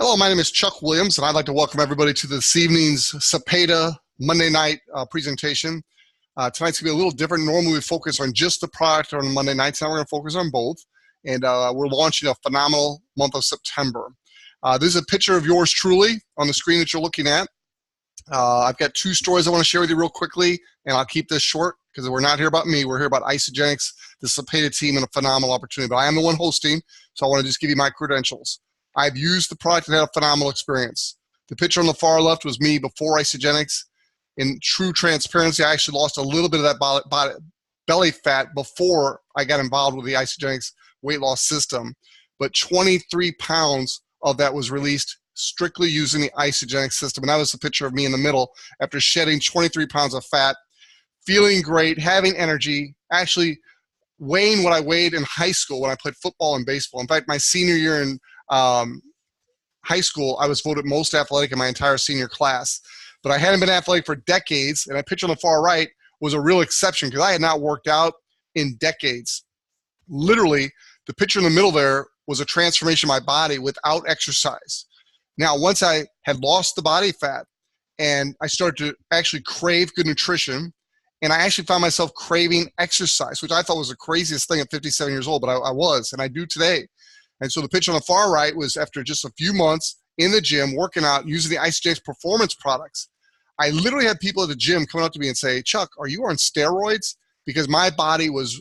Hello, my name is Chuck Williams, and I'd like to welcome everybody to this evening's Cepeda Monday night presentation. Tonight's going to be a little different. Normally we focus on just the product on Monday nights. Now we're going to focus on both, and we're launching a phenomenal month of September. This is a picture of yours truly on the screen that you're looking at. I've got two stories I want to share with you real quickly, and I'll keep this short because we're not here about me. We're here about Isagenix, the Cepeda team, and a phenomenal opportunity. But I am the one hosting, so I want to just give you my credentials. I've used the product and had a phenomenal experience. The picture on the far left was me before Isagenix. In true transparency, I actually lost a little bit of that belly fat before I got involved with the Isagenix weight loss system. But 23 pounds of that was released strictly using the Isagenix system. And that was the picture of me in the middle after shedding 23 pounds of fat, feeling great, having energy, actually weighing what I weighed in high school when I played football and baseball. In fact, my senior year in high school, I was voted most athletic in my entire senior class. But I hadn't been athletic for decades, and that picture on the far right was a real exception because I had not worked out in decades. Literally, the picture in the middle there was a transformation of my body without exercise. Now, once I had lost the body fat and I started to actually crave good nutrition, and I actually found myself craving exercise, which I thought was the craziest thing at 57 years old, but I was, and I do today. And so the picture on the far right was after just a few months in the gym, working out, using the Isagenix performance products. I literally had people at the gym coming up to me and say, Chuck, are you on steroids? Because my body was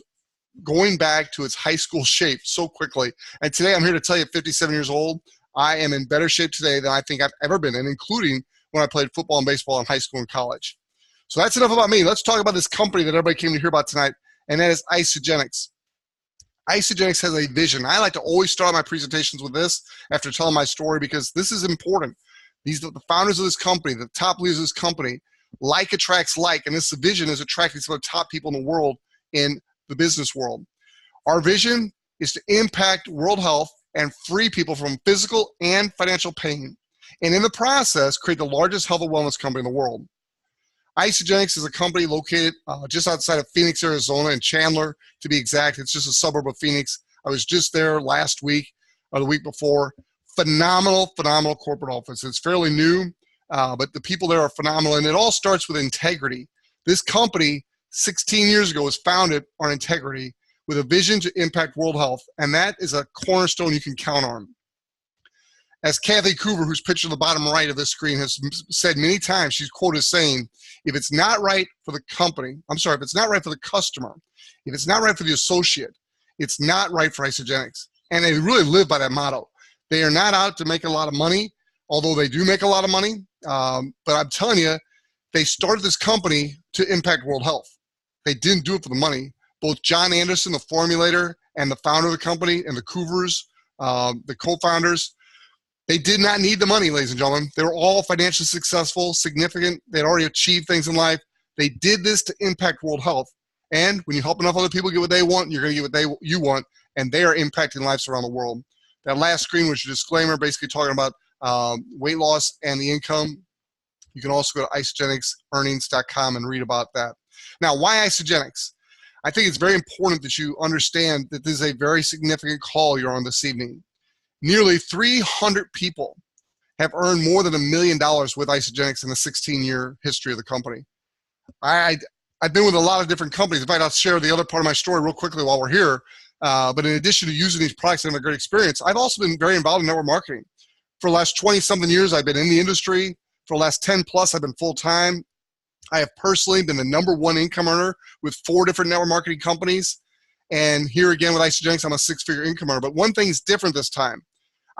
going back to its high school shape so quickly. And today I'm here to tell you at 57 years old, I am in better shape today than I think I've ever been, and including when I played football and baseball in high school and college. So that's enough about me. Let's talk about this company that everybody came to hear about tonight, and that is Isagenix. Isagenix has a vision. I like to always start my presentations with this after telling my story because this is important. These are the founders of this company, the top leaders of this company. Like attracts like, and this vision is attracting some of the top people in the world in the business world. Our vision is to impact world health and free people from physical and financial pain, and in the process, create the largest health and wellness company in the world. Isagenix is a company located just outside of Phoenix, Arizona, in Chandler, to be exact. It's just a suburb of Phoenix. I was just there last week or the week before. Phenomenal, phenomenal corporate office. It's fairly new, but the people there are phenomenal, and it all starts with integrity. This company, 16 years ago, was founded on integrity with a vision to impact world health, and that is a cornerstone you can count on. As Kathy Coover, who's pictured on the bottom right of this screen, has said many times, she's quoted as saying, if it's not right for the company, if it's not right for the customer, if it's not right for the associate, it's not right for Isagenix. And they really live by that motto. They are not out to make a lot of money, although they do make a lot of money. But I'm telling you, they started this company to impact world health. They didn't do it for the money. Both John Anderson, the formulator, and the founder of the company, and the Coovers, the co-founders, they did not need the money, ladies and gentlemen. They were all financially successful, significant. They'd already achieved things in life. They did this to impact world health. And when you help enough other people get what they want, you're going to get what you want, and they are impacting lives around the world. That last screen was your disclaimer, basically talking about weight loss and the income. You can also go to isagenixearnings.com and read about that. Now, why Isagenix? I think it's very important that you understand that this is a very significant call you're on this evening. Nearly 300 people have earned more than $1 million with Isagenix in the 16-year history of the company. I've been with a lot of different companies. In fact, I'll share the other part of my story real quickly while we're here. But in addition to using these products and having a great experience, I've also been very involved in network marketing. For the last 20-something years, I've been in the industry. For the last 10 plus, I've been full-time. I have personally been the #1 income earner with 4 different network marketing companies. And here again with Isagenix, I'm a 6-figure income earner. But one thing is different this time.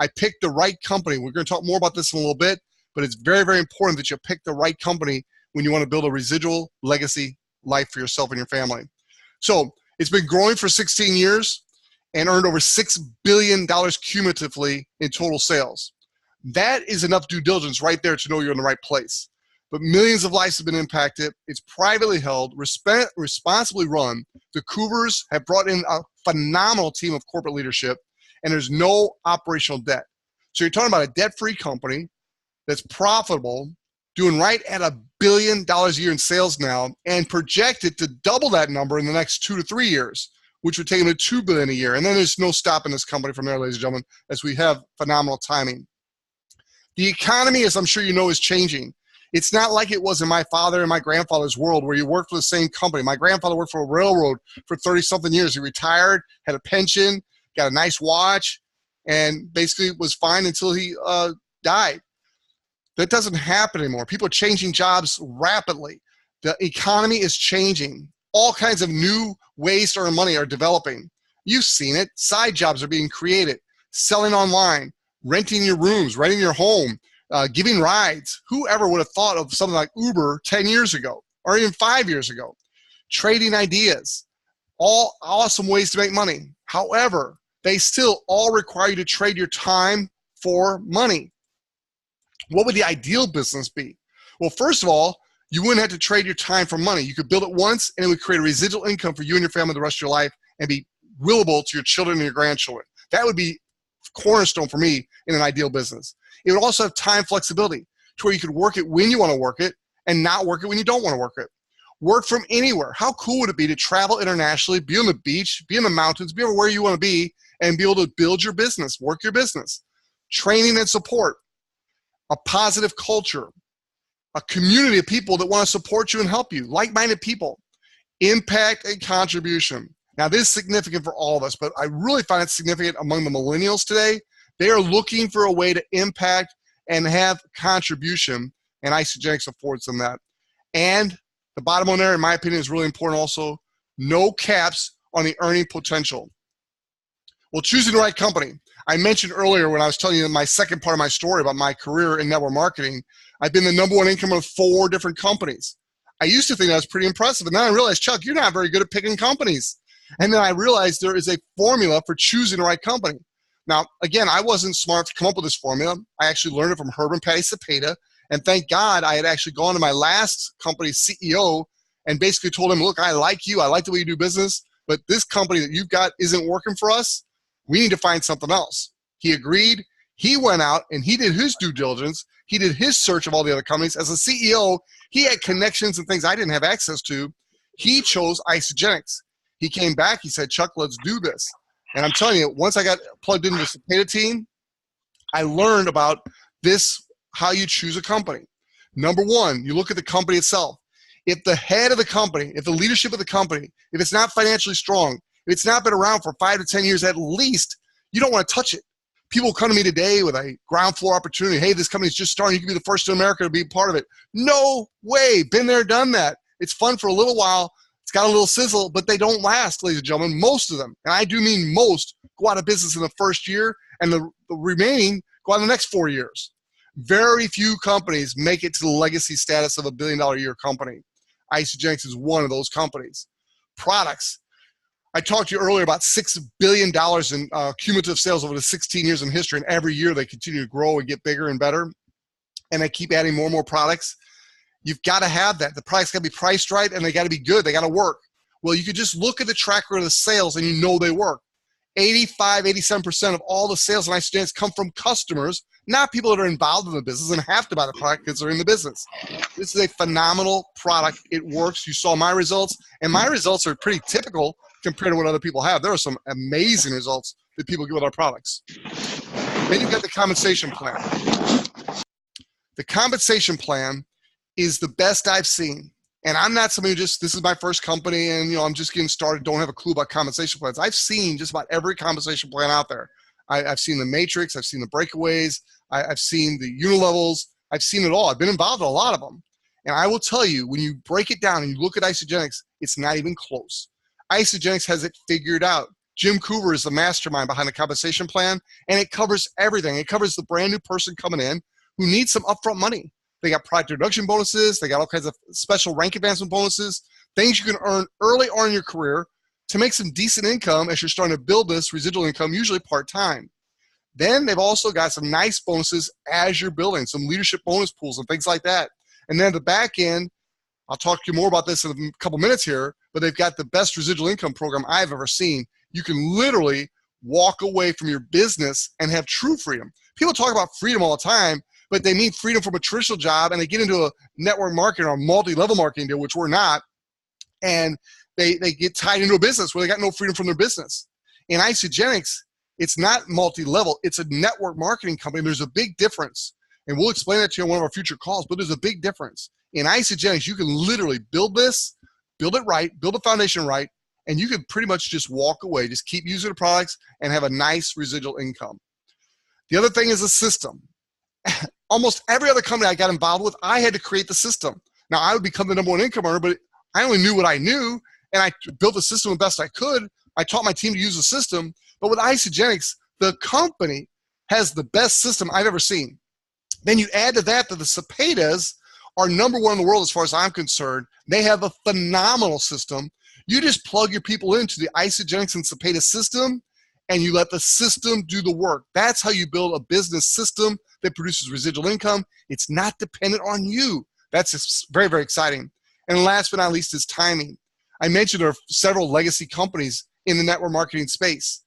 I picked the right company. We're going to talk more about this in a little bit, but it's very, very important that you pick the right company when you want to build a residual legacy life for yourself and your family. So it's been growing for 16 years and earned over $6 billion cumulatively in total sales. That is enough due diligence right there to know you're in the right place. But millions of lives have been impacted. It's privately held, responsibly run. The Coovers have brought in a phenomenal team of corporate leadership, and there's no operational debt. So you're talking about a debt-free company that's profitable, doing right at $1 billion a year in sales now, and projected to double that number in the next 2 to 3 years, which would take them to $2 billion a year. And then there's no stopping this company from there, ladies and gentlemen, as we have phenomenal timing. The economy, as I'm sure you know, is changing. It's not like it was in my father and my grandfather's world where you worked for the same company. My grandfather worked for a railroad for 30-something years. He retired, had a pension, got a nice watch, and basically was fine until he died. That doesn't happen anymore. People are changing jobs rapidly. The economy is changing. All kinds of new ways to earn money are developing. You've seen it. Side jobs are being created. Selling online, renting your rooms, renting your home, giving rides. Whoever would have thought of something like Uber 10 years ago or even 5 years ago? Trading ideas. All awesome ways to make money. However, they still all require you to trade your time for money. What would the ideal business be? Well, first of all, you wouldn't have to trade your time for money. You could build it once and it would create a residual income for you and your family the rest of your life and be willable to your children and your grandchildren. That would be cornerstone for me in an ideal business. It would also have time flexibility to where you could work it when you want to work it and not work it when you don't want to work it. Work from anywhere. How cool would it be to travel internationally, be on the beach, be in the mountains, be everywhere you want to be, and be able to build your business, work your business? Training and support, a positive culture, a community of people that want to support you and help you, like-minded people, impact and contribution. Now, this is significant for all of us, but I really find it significant among the millennials today. They are looking for a way to impact and have contribution, and Isagenix affords them that. And the bottom one there, in my opinion, is really important also. No caps on the earning potential. Well, choosing the right company. I mentioned earlier when I was telling you my second part of my story about my career in network marketing, I've been the #1 incomer of 4 different companies. I used to think that was pretty impressive, and then I realized, Chuck, you're not very good at picking companies. And then I realized there is a formula for choosing the right company. Now, again, I wasn't smart to come up with this formula. I actually learned it from Herb and Patty Cepeda, and thank God I had actually gone to my last company's CEO and basically told him, look, I like you, I like the way you do business, but this company that you've got isn't working for us. We need to find something else. He agreed. He went out and he did his due diligence. He did his search of all the other companies. As a CEO, he had connections and things I didn't have access to. He chose Isagenix. He came back. He said, Chuck, let's do this. And I'm telling you, once I got plugged into the Cepeda team, I learned about this, how you choose a company. Number one, you look at the company itself. If the head of the company, if the leadership of the company, if it's not financially strong, if it's not been around for 5 to 10 years at least, you don't want to touch it. People come to me today with a ground floor opportunity. Hey, this company's just starting. You can be the first in America to be a part of it. No way. Been there, done that. It's fun for a little while. It's got a little sizzle, but they don't last, ladies and gentlemen. Most of them, and I do mean most, go out of business in the first year, and the remaining go out in the next 4 years. Very few companies make it to the legacy status of a $1 billion a year company. Isagenix is one of those companies. Products. I talked to you earlier about $6 billion in cumulative sales over the 16 years in history, and every year they continue to grow and get bigger and better, and they keep adding more and more products. You've got to have that. The products got to be priced right, and they got to be good. They got to work. Well, you could just look at the track record of the sales, and you know they work. 85, 87% of all the sales in Isagenix come from customers, not people that are involved in the business and have to buy the product because they're in the business. This is a phenomenal product. It works. You saw my results, and my results are pretty typical compared to what other people have. There are some amazing results that people get with our products. Then you've got the compensation plan. The compensation plan is the best I've seen. And I'm not somebody who just, this is my first company and I'm just getting started, don't have a clue about compensation plans. I've seen just about every compensation plan out there. I've seen the matrix, I've seen the breakaways, I've seen the unilevels, I've seen it all. I've been involved in a lot of them. And I will tell you, when you break it down and you look at Isagenix, it's not even close. Isagenix has it figured out. Jim Coover is the mastermind behind the compensation plan, and it covers everything. It covers the brand new person coming in who needs some upfront money. They got product introduction bonuses. They got all kinds of special rank advancement bonuses, things you can earn early on in your career to make some decent income as you're starting to build this residual income, usually part-time. Then they've also got some nice bonuses as you're building, some leadership bonus pools and things like that. And then at the back end, I'll talk to you more about this in a couple minutes here, but they've got the best residual income program I've ever seen. You can literally walk away from your business and have true freedom. People talk about freedom all the time, but they mean freedom from a traditional job, and they get into a network marketing or a multi-level marketing deal, which we're not, and they get tied into a business where they got no freedom from their business. In Isagenix, it's not multi-level. It's a network marketing company. There's a big difference. And we'll explain that to you on one of our future calls, but there's a big difference. In Isagenix, you can literally build this, build it right, build the foundation right, and you can pretty much just walk away, just keep using the products and have a nice residual income. The other thing is a system. Almost every other company I got involved with, I had to create the system. Now, I would become the #1 income earner, but I only knew what I knew, and I built the system the best I could. I taught my team to use the system, but with Isagenix, the company has the best system I've ever seen. Then you add to that the Cepedas are #1 in the world as far as I'm concerned. They have a phenomenal system. You just plug your people into the Isagenix and Cepeda system, and you let the system do the work. That's how you build a business system that produces residual income. It's not dependent on you. That's very, very exciting. And last but not least is timing. I mentioned there are several legacy companies in the network marketing space,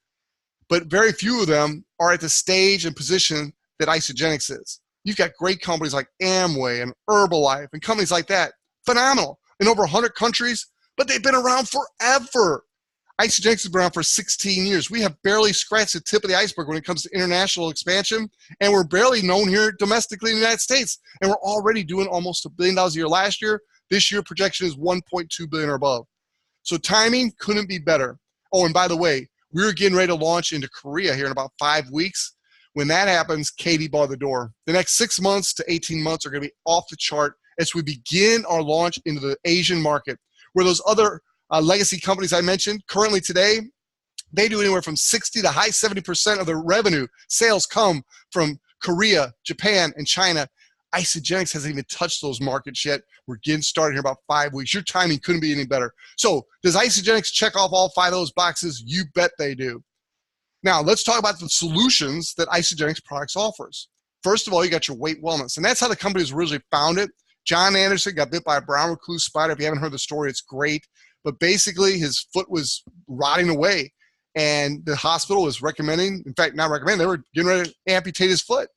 but very few of them are at the stage and position that Isagenix is. You've got great companies like Amway and Herbalife and companies like that. Phenomenal. In over 100 countries, but they've been around forever. Isagenix has been around for 16 years. We have barely scratched the tip of the iceberg when it comes to international expansion, and we're barely known here domestically in the United States. And we're already doing almost $1 billion a year last year. This year projection is $1.2 billion or above. So timing couldn't be better. Oh, and by the way, we're getting ready to launch into Korea here in about 5 weeks. When that happens, Katie barred the door. The next 6 months to 18 months are going to be off the chart as we begin our launch into the Asian market, where those other legacy companies I mentioned currently today, they do anywhere from 60 to high 70% of their revenue sales come from Korea, Japan, and China. Isagenix hasn't even touched those markets yet. We're getting started here in about 5 weeks. Your timing couldn't be any better. So does Isagenix check off all 5 of those boxes? You bet they do. Now, let's talk about the solutions that Isagenix products offers. First of all, you got your weight wellness, and that's how the company was originally founded. John Anderson got bit by a brown recluse spider. If you haven't heard the story, it's great. But basically, his foot was rotting away, and the hospital was recommending, in fact, not recommending, they were getting ready to amputate his foot.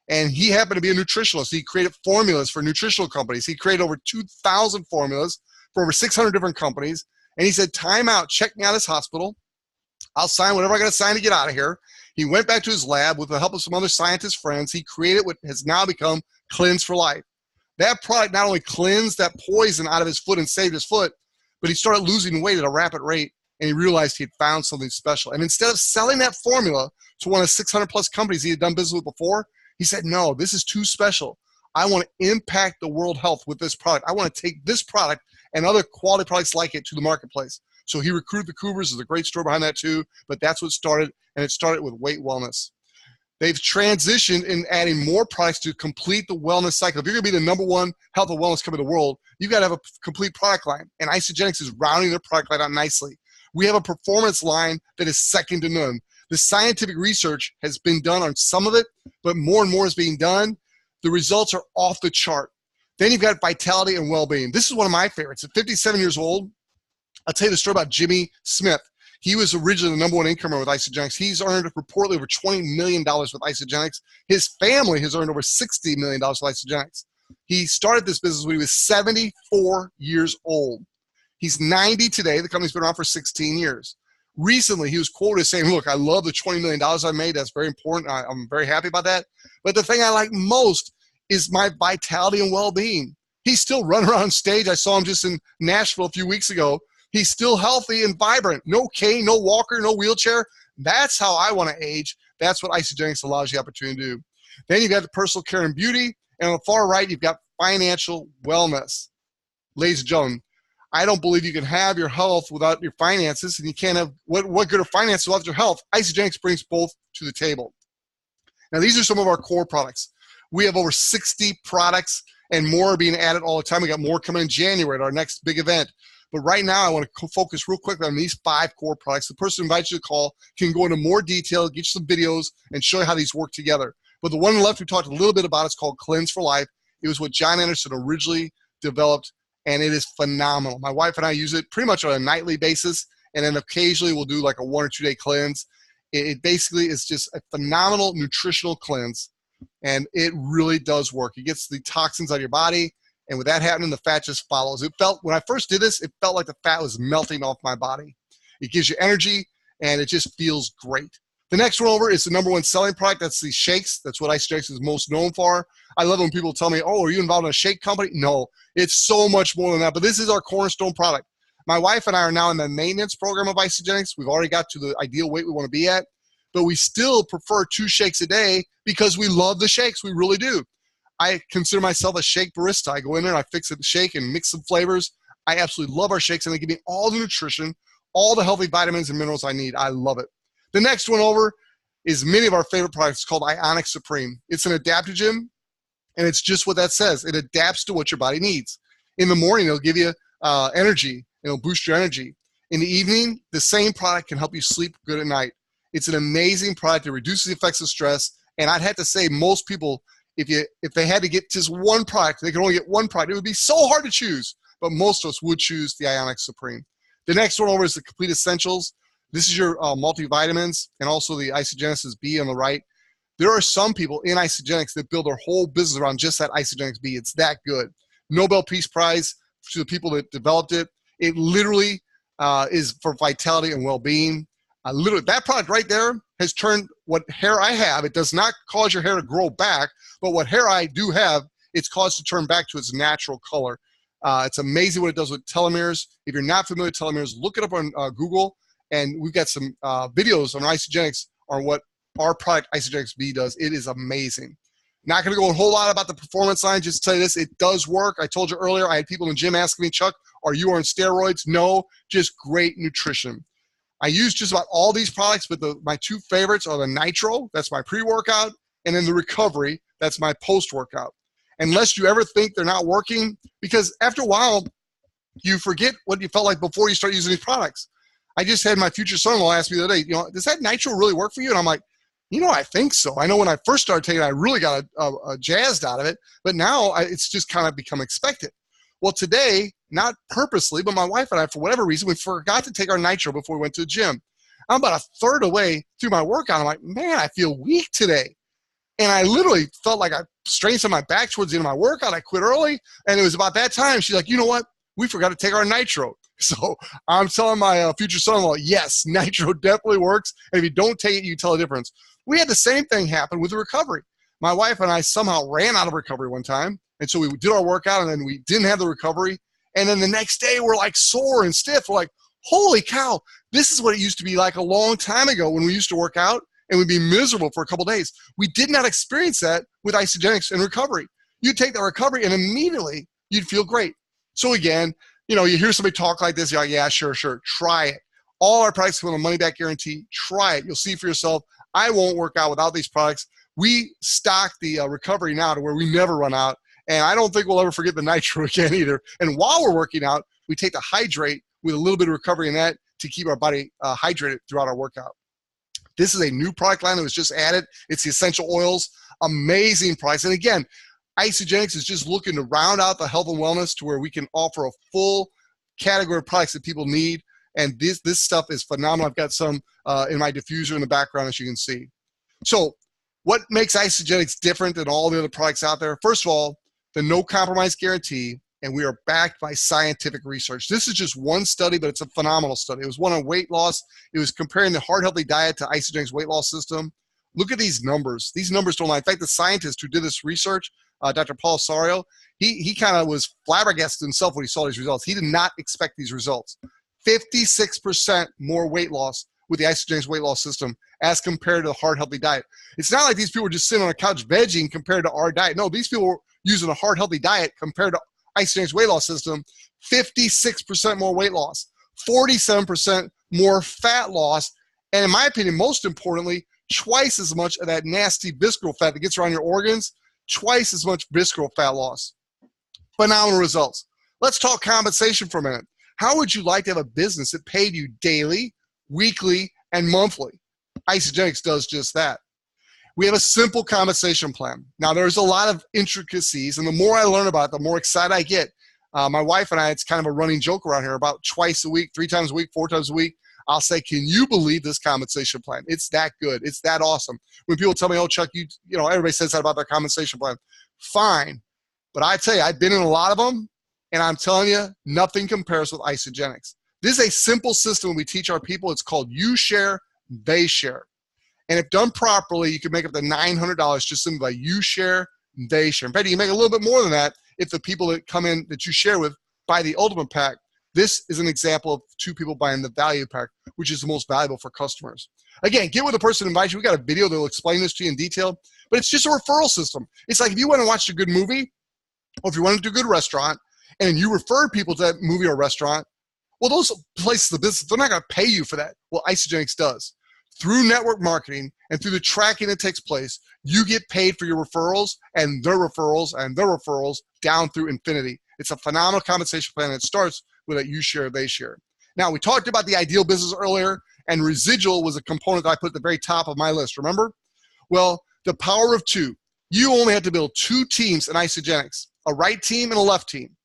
And he happened to be a nutritionalist. He created formulas for nutritional companies. He created over 2,000 formulas for over 600 different companies. And he said, time out, check me out of this hospital. I'll sign whatever I got to sign to get out of here. He went back to his lab with the help of some other scientist friends. He created what has now become Cleanse for Life. That product not only cleansed that poison out of his foot and saved his foot, but he started losing weight at a rapid rate, and he realized he had found something special. And instead of selling that formula to one of the 600 plus companies he had done business with before, he said, no, this is too special. I want to impact the world health with this product. I want to take this product and other quality products like it to the marketplace. So he recruited the Cougars. There's a great story behind that too, but that's what started, and it started with weight wellness. They've transitioned in adding more products to complete the wellness cycle. If you're going to be the #1 health and wellness company in the world, you've got to have a complete product line, and Isagenix is rounding their product line out nicely. We have a performance line that is second to none. The scientific research has been done on some of it, but more and more is being done. The results are off the chart. Then you've got vitality and well-being. This is one of my favorites. At 57 years old, I'll tell you the story about Jimmy Smith. He was originally the #1 incomer with Isagenix. He's earned reportedly over $20 million with Isagenix. His family has earned over $60 million with Isagenix. He started this business when he was 74 years old. He's 90 today. The company's been around for 16 years. Recently, he was quoted as saying, look, I love the $20 million I made. That's very important. I'm very happy about that. But the thing I like most is my vitality and well-being. He's still running around stage. I saw him just in Nashville a few weeks ago. He's still healthy and vibrant. No cane, no walker, no wheelchair. That's how I want to age. That's what Isagenix allows you the opportunity to do. Then you've got the personal care and beauty. And on the far right, you've got financial wellness. Ladies and gentlemen, I don't believe you can have your health without your finances, and you can't have what good are finances without your health. Isagenix brings both to the table. Now, these are some of our core products. We have over 60 products, and more are being added all the time. We got more coming in January at our next big event. But right now, I want to focus real quickly on these 5 core products. The person who invites you to call can go into more detail, get you some videos, and show you how these work together. But the one on the left we talked a little bit about, it's called Cleanse for Life. It was what John Anderson originally developed, and it is phenomenal. My wife and I use it pretty much on a nightly basis, and then occasionally we'll do like a 1 or 2 day cleanse. It basically is just a phenomenal nutritional cleanse, and it really does work. It gets the toxins out of your body, and with that happening, the fat just follows. It felt, when I first did this, it felt like the fat was melting off my body. It gives you energy, and it just feels great. The next one over is the #1 selling product. That's the shakes. That's what Isagenix is most known for. I love when people tell me, oh, are you involved in a shake company? No, it's so much more than that. But this is our cornerstone product. My wife and I are now in the maintenance program of Isagenix. We've already got to the ideal weight we want to be at. But we still prefer 2 shakes a day because we love the shakes. We really do. I consider myself a shake barista. I go in there and I fix a shake and mix some flavors. I absolutely love our shakes, and they give me all the nutrition, all the healthy vitamins and minerals I need. I love it. The next one over is many of our favorite products called Isagenix Supreme. It's an adaptogen, and it's just what that says. It adapts to what your body needs. In the morning, it'll give you energy. It'll boost your energy. In the evening, the same product can help you sleep good at night. It's an amazing product. It reduces the effects of stress, and I'd have to say most people, if they had to get just one product, they could only get one product, it would be so hard to choose, but most of us would choose the Isagenix Supreme. The next one over is the Complete Essentials. This is your multivitamins and also the Isagenix B on the right. There are some people in Isagenix that build their whole business around just that Isagenix B. It's that good. Nobel Peace Prize to the people that developed it. It literally is for vitality and well-being. Literally, that product right there has turned what hair I have. It does not cause your hair to grow back, but what hair I do have, it's caused to turn back to its natural color. It's amazing what it does with telomeres. If you're not familiar with telomeres, look it up on Google, and we've got some videos on Isagenix on what our product Isagenix B does. It is amazing. Not going to go a whole lot about the performance line, just to tell you this, it does work. I told you earlier, I had people in the gym asking me, Chuck, are you on steroids? No, just great nutrition. I use just about all these products, but my 2 favorites are the Nitro, that's my pre-workout, and then the Recovery, that's my post-workout. Unless you ever think they're not working, because after a while, you forget what you felt like before you start using these products. I just had my future son-in-law ask me the other day, does that Nitro really work for you? And I'm like, I think so. I know when I first started taking it, I really got a jazzed out of it, but now it's just kind of become expected. Well, today, not purposely, but my wife and I, for whatever reason, we forgot to take our Nitro before we went to the gym. I'm about a third of the way through my workout. I'm like, man, I feel weak today. And I literally felt like I strained some of my back towards the end of my workout. I quit early, and it was about that time. She's like, you know what? We forgot to take our Nitro. So I'm telling my future son-in-law, yes, Nitro definitely works. And if you don't take it, you tell the difference. We had the same thing happen with the Recovery. My wife and I somehow ran out of Recovery one time. And so we did our workout, and then we didn't have the Recovery. And then the next day, we're like sore and stiff. We're like, holy cow, this is what it used to be like a long time ago when we used to work out and we'd be miserable for a couple days. We did not experience that with Isagenix and Recovery. You'd take the Recovery, and immediately you'd feel great. So again, you hear somebody talk like this, you're like, yeah, sure, try it. All our products come with a money-back guarantee. Try it. You'll see for yourself. I won't work out without these products. We stock the Recovery now to where we never run out. And I don't think we'll ever forget the Nitro again either. And while we're working out, we take the Hydrate with a little bit of Recovery in that to keep our body hydrated throughout our workout. This is a new product line that was just added. It's the essential oils. Amazing price. And again, Isagenix is just looking to round out the health and wellness to where we can offer a full category of products that people need. And this stuff is phenomenal. I've got some in my diffuser in the background, as you can see. So what makes Isagenix different than all the other products out there? First of all, the no compromise guarantee, and we are backed by scientific research. This is just one study, but it's a phenomenal study. It was one on weight loss. It was comparing the Heart Healthy Diet to Isagenix weight loss system. Look at these numbers. These numbers don't lie. In fact, the scientist who did this research, Dr. Paul Sario, he kind of was flabbergasted himself when he saw these results. He did not expect these results. 56% more weight loss with the Isagenix weight loss system as compared to the Heart Healthy Diet. It's not like these people were just sitting on a couch vegging compared to our diet. No, these people were using a Heart Healthy Diet compared to Isagenix weight loss system. 56% more weight loss, 47% more fat loss, and in my opinion, most importantly, twice as much of that nasty visceral fat that gets around your organs, twice as much visceral fat loss. Phenomenal results. Let's talk compensation for a minute. How would you like to have a business that paid you daily, weekly, and monthly? Isagenix does just that. We have a simple compensation plan. Now, there's a lot of intricacies, and the more I learn about it, the more excited I get. My wife and I, it's kind of a running joke around here, about twice a week, 3 times a week, 4 times a week, I'll say, can you believe this compensation plan? It's that good. It's that awesome. When people tell me, oh, Chuck, you know, everybody says that about their compensation plan. Fine. But I tell you, I've been in a lot of them, and I'm telling you, nothing compares with Isagenix. This is a simple system we teach our people. It's called You Share, They Share. And if done properly, you can make up to $900 just simply by you share, they share. In fact, you can make a little bit more than that if the people that come in that you share with buy the Ultimate Pack. This is an example of 2 people buying the Value Pack, which is the most valuable for customers. Again, get with the person who invites you. We got a video that will explain this to you in detail, but it's just a referral system. It's like if you went and watched a good movie, or if you went to a good restaurant, and you referred people to that movie or restaurant, well, those places of business, they're not going to pay you for that. Well, Isagenix does. Through network marketing and through the tracking that takes place, you get paid for your referrals and their referrals and their referrals down through infinity. It's a phenomenal compensation plan that starts with a you share, they share. Now, we talked about the ideal business earlier, and residual was a component that I put at the very top of my list, remember? Well, the power of 2. You only have to build 2 teams in Isagenix, a right team and a left team.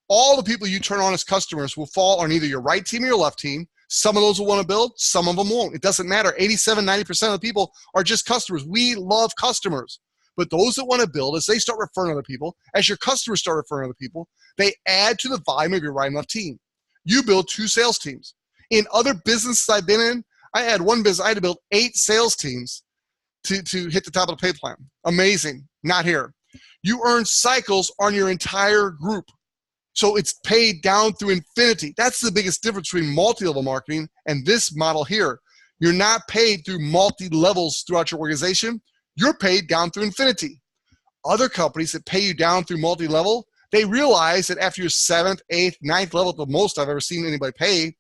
All the people you turn on as customers will fall on either your right team or your left team. Some of those will want to build, some of them won't. It doesn't matter. 87, 90% of the people are just customers. We love customers. But those that want to build, as they start referring other people, as your customers start referring other people, they add to the volume of your right and left team. You build 2 sales teams. In other businesses I've been in, I had one business, I had to build 8 sales teams to hit the top of the pay plan. Amazing. Not here. You earn cycles on your entire group. So it's paid down through infinity. That's the biggest difference between multi-level marketing and this model here. You're not paid through multi-levels throughout your organization. You're paid down through infinity. Other companies that pay you down through multi-level, they realize that after your 7th, 8th, 9th level, the most I've ever seen anybody pay,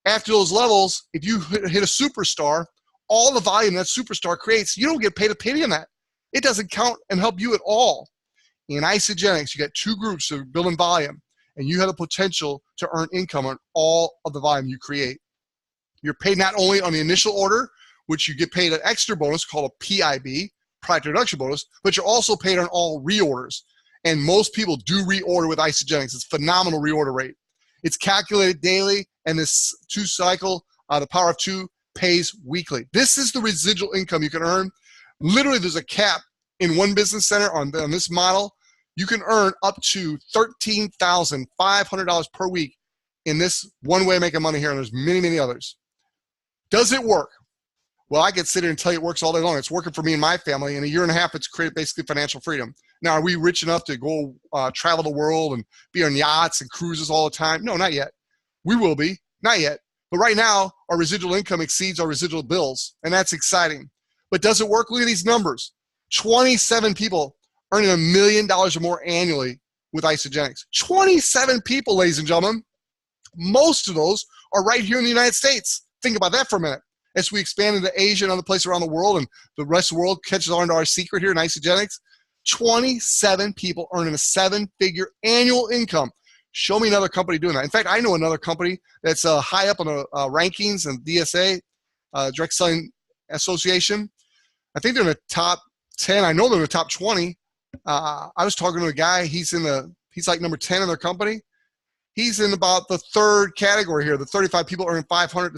after those levels, if you hit a superstar, all the volume that superstar creates, you don't get paid a penny on that. It doesn't count and help you at all. In Isagenix, you got 2 groups that are building volume, and you have the potential to earn income on all of the volume you create. You're paid not only on the initial order, which you get paid an extra bonus called a PIB, product introduction bonus, but you're also paid on all reorders. And most people do reorder with Isagenix. It's a phenomenal reorder rate. It's calculated daily, and this 2 cycle, the power of 2, pays weekly. This is the residual income you can earn. Literally, there's a cap in one business center on this model. You can earn up to $13,500 per week in this one way of making money here, and there's many, many others. Does it work? Well, I could sit here and tell you it works all day long. It's working for me and my family. In a year and a half, it's created basically financial freedom. Now, are we rich enough to go travel the world and be on yachts and cruises all the time? No, not yet. We will be. Not yet. But right now, our residual income exceeds our residual bills, and that's exciting. But does it work? Look at these numbers. 27 people earning $1 million or more annually with Isagenix. 27 people, ladies and gentlemen. Most of those are right here in the United States. Think about that for a minute. As we expand into Asia and other places around the world, and the rest of the world catches on to our secret here in Isagenix, 27 people earning a 7-figure annual income. Show me another company doing that. In fact, I know another company that's high up on the rankings and DSA, Direct Selling Association. I think they're in the top 10. I know they're in the top 20. I was talking to a guy. He's like number 10 in their company. He's in about the 3rd category here, the 35 people earning $500,000 to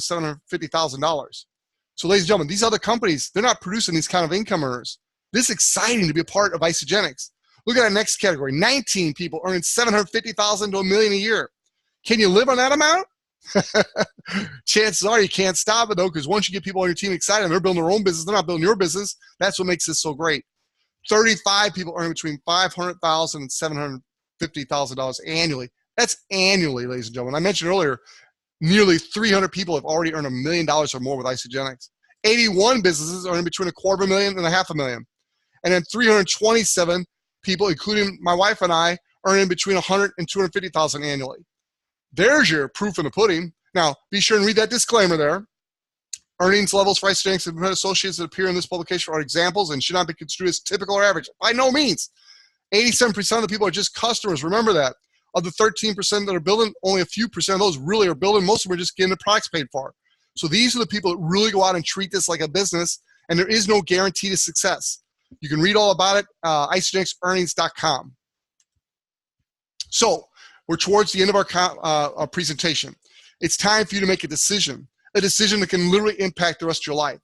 $750,000. So, ladies and gentlemen, these other companies, they're not producing these kind of income earners. This is exciting to be a part of Isagenix. Look at our next category, 19 people earning $750,000 to $1 million a year. Can you live on that amount? Chances are you can't stop it, though, because once you get people on your team excited and they're building their own business, they're not building your business. That's what makes this so great. 35 people earning between $500,000 and $750,000 annually. That's annually, ladies and gentlemen. I mentioned earlier, nearly 300 people have already earned $1 million or more with Isagenix. 81 businesses earning between $250,000 and $500,000. And then 327 people, including my wife and I, earning between $100,000 and $250,000 annually. There's your proof in the pudding. Now, be sure and read that disclaimer there. Earnings levels for Isagenix and associates that appear in this publication are examples and should not be construed as typical or average. By no means. 87% of the people are just customers. Remember that. Of the 13% that are building, only a few percent of those really are building. Most of them are just getting the products paid for. So these are the people that really go out and treat this like a business, and there is no guarantee to success. You can read all about it, isagenixearnings.com. So we're towards the end of our presentation. It's time for you to make a decision that can literally impact the rest of your life.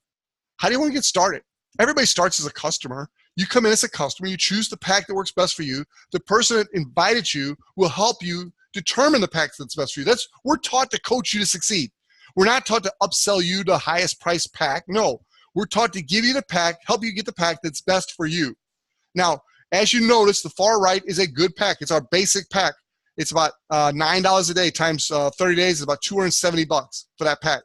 How do you want to get started? Everybody starts as a customer. You come in as a customer, you choose the pack that works best for you. The person that invited you will help you determine the pack that's best for you. We're taught to coach you to succeed. We're not taught to upsell you the highest price pack. No, We're taught to give you the pack, help you get the pack that's best for you. Now, as you notice, the far right is a good pack. It's our basic pack. It's about $9 a day times 30 days is about $270 for that pack.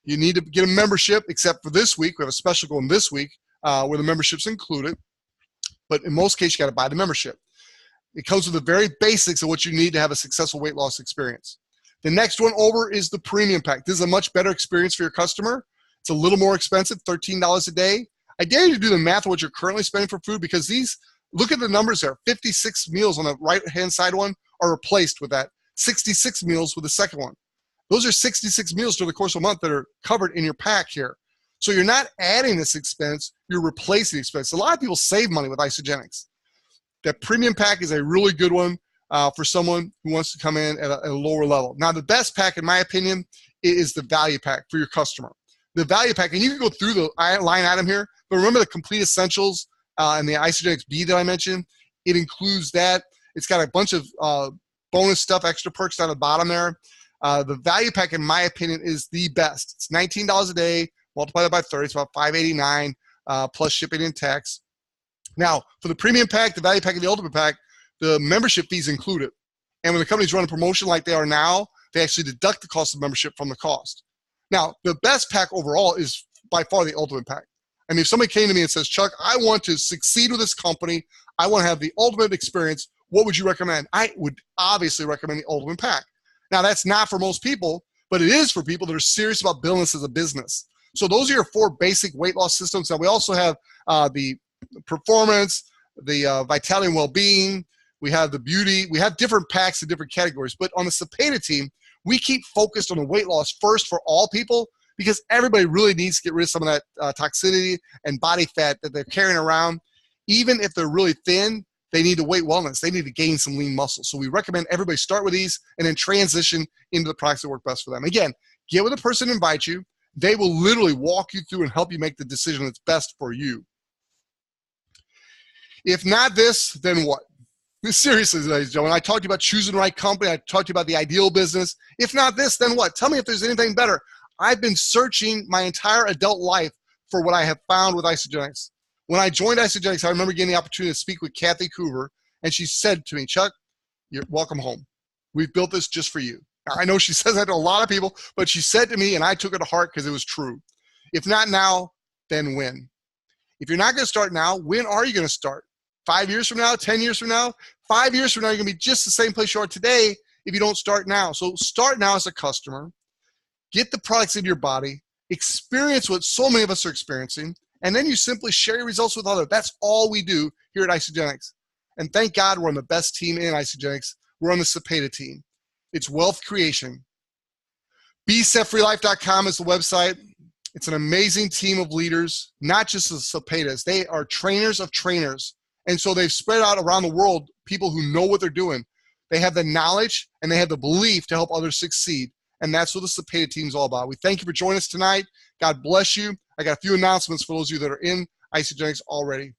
You need to get a membership, except for this week. We have a special going this week where the membership's included. But in most cases, you got to buy the membership. It comes with the very basics of what you need to have a successful weight loss experience. The next one over is the premium pack. This is a much better experience for your customer. It's a little more expensive, $13 a day. I dare you to do the math of what you're currently spending for food, because these, look at the numbers there. 56 meals on the right-hand side one are replaced with that. 66 meals with the second one. Those are 66 meals during the course of a month that are covered in your pack here. So you're not adding this expense, you're replacing the expense. A lot of people save money with Isagenix. That premium pack is a really good one for someone who wants to come in at a lower level. Now, the best pack, in my opinion, is the value pack for your customer. The value pack, and you can go through the line item here, but remember the complete essentials and the Isagenix B that I mentioned, it includes that. It's got a bunch of bonus stuff, extra perks down the bottom there. The value pack, in my opinion, is the best. It's $19 a day, multiply that by 30, it's about $589 plus shipping and tax. Now, for the premium pack, the value pack, and the ultimate pack, the membership fees included. And when the companies run a promotion like they are now, they actually deduct the cost of membership from the cost. Now, the best pack overall is by far the ultimate pack. I mean, if somebody came to me and says, Chuck, I want to succeed with this company, I want to have the ultimate experience, what would you recommend? I would obviously recommend the ultimate pack. Now, that's not for most people, but it is for people that are serious about building this as a business. So those are your 4 basic weight loss systems. Now, we also have the performance, the vitality and well-being, we have the beauty, we have different packs in different categories. But on the Cepeda team, we keep focused on the weight loss first for all people, because everybody really needs to get rid of some of that toxicity and body fat that they're carrying around. Even if they're really thin, they need to weight wellness. They need to gain some lean muscle. So we recommend everybody start with these and then transition into the products that work best for them. Again, get with the person who invites you. They will literally walk you through and help you make the decision that's best for you. If not this, then what? Seriously, ladies and gentlemen, I talked to you about choosing the right company. I talked to you about the ideal business. If not this, then what? Tell me if there's anything better. I've been searching my entire adult life for what I have found with Isagenix. When I joined Isagenix, I remember getting the opportunity to speak with Kathy Coover, and she said to me, Chuck, you're welcome home. We've built this just for you. Now, I know she says that to a lot of people, but she said to me, and I took it to heart because it was true. If not now, then when? If you're not going to start now, when are you going to start? 5 years from now, 10 years from now? 5 years from now, you're going to be just the same place you are today if you don't start now. So start now as a customer. Get the products into your body. Experience what so many of us are experiencing. And then you simply share your results with others. That's all we do here at Isagenix. And thank God we're on the best team in Isagenix. We're on the Cepeda team. It's wealth creation. BeSetFreeLife.com is the website. It's an amazing team of leaders, not just the Cepedas. They are trainers of trainers. And so they've spread out around the world people who know what they're doing. They have the knowledge and they have the belief to help others succeed. And that's what the Cepeda team is all about. We thank you for joining us tonight. God bless you. I got a few announcements for those of you that are in Isagenix already.